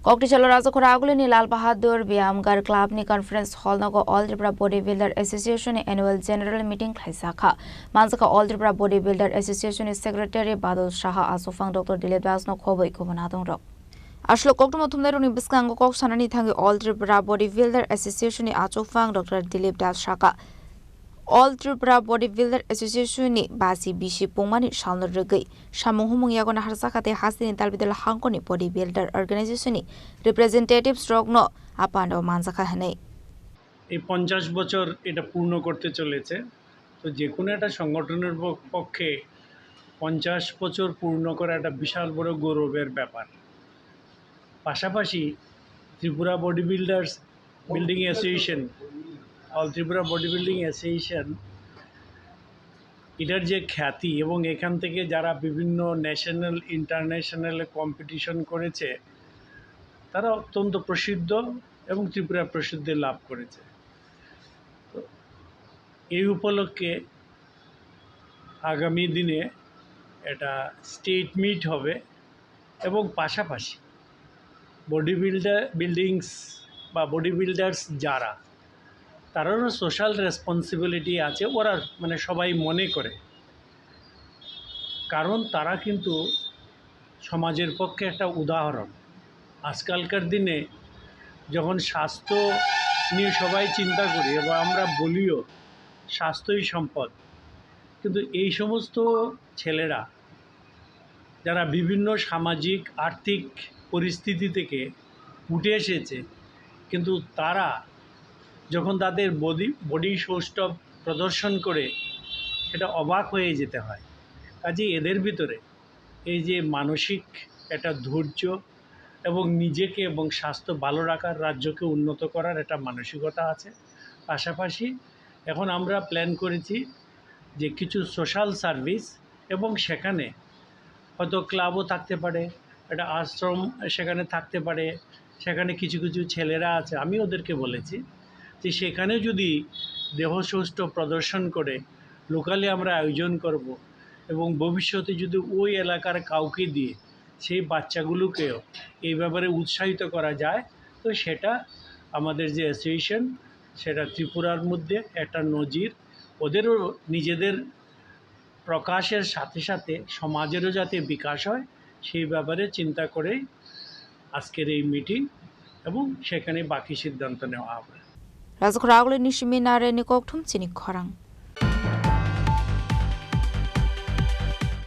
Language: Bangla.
Koktichalo Rajakura Agulini Lal Bahadur Biamgar Club ni Conference Hall Nago All Tripura Bodybuilder Association Annual General Meeting Khaisakha Manzaka All Tripura Bodybuilder Association Secretary Badal Shaha Asofang Dr. Dilip Das no Khoboi Kobonadong Rok Ashlo Koktum Tumneru ni Biskango Kok Sanani Thangi All Tripura Bodybuilder Association ni Achofang Dr. Dilip Das Shaka All Tripura Bodybuilder Association ni Basi Bishi Pungmani Shalno Regai Shamuhumung Yagona Harsakate Hasini Talbidel Hankoni Bodybuilder Organization ni Representative Strogno Apando Manzaka Hane এই 50 বছর এটা পূর্ণ করতে চলেছে তো যে কোনো একটা সংগঠনের পক্ষে 50 বছর পূর্ণ করা একটা বিশাল বড় গৌরবের ব্যাপার পাশাপাশি Tripura body builders building association all Tripura body building association এটার যে খ্যাতি এবং এখান থেকে যারা বিভিন্ন ন্যাশনাল ইন্টারন্যাশনাল কম্পিটিশন করেছে তারা অত্যন্ত প্রসিদ্ধ এবং ত্রিপুরা প্রসিদ্ধি লাভ করেছে এই উপলক্ষে আগামী দিনে এটা স্টেট মিট হবে এবং পাশাপাশি বডি বিল্ডার্স যারা তারারও সোশ্যাল রেসপন্সিবিলিটি আছে ওরা মানে সবাই মনে করে কারণ তারা কিন্তু সমাজের পক্ষে একটা উদাহরণ আজকালকার দিনে যখন স্বাস্থ্য নিয়ে সবাই চিন্তা করি এবং আমরা বলিও স্বাস্থ্যই সম্পদ কিন্তু এই সমস্ত ছেলেরা যারা বিভিন্ন সামাজিক আর্থিক পরিস্থিতি থেকে উঠে এসেছে কিন্তু তারা যখন তাদের বডি সৌষ্ঠব প্রদর্শন করে এটা অবাক হয়ে যেতে হয় কাজেই এদের ভিতরে এই যে মানসিক একটা ধৈর্য এবং নিজেকে এবং স্বাস্থ্য ভালো রাখার রাজ্যকে উন্নত করার একটা মানসিকতা আছে পাশাপাশি এখন আমরা প্ল্যান করেছি যে কিছু সোশ্যাল সার্ভিস এবং সেখানে হয়তো ক্লাবও থাকতে পারে একটা আশ্রম সেখানে থাকতে পারে সেখানে কিছু কিছু ছেলেরা আছে আমি ওদেরকে বলেছি যে সেখানে যদি দেহসৌষ্ঠ প্রদর্শন করে লোকালি আমরা আয়োজন করব এবং ভবিষ্যতে যদি ওই এলাকার কাউকে দিয়ে সেই বাচ্চাগুলোকেও এই ব্যাপারে উৎসাহিত করা যায় তো সেটা আমাদের যে অ্যাসোসিয়েশন সেটা ত্রিপুরার মধ্যে একটা নজির ওদেরও নিজেদের প্রকাশের সাথে সাথে সমাজেরও যাতে বিকাশ হয় সেই ব্যাপারে চিন্তা করেই আজকের এই মিটিং এবং সেখানে বাকি সিদ্ধান্ত নেওয়া হবে Rajakura Agulini Shiminare ni Koktum Chini Khorang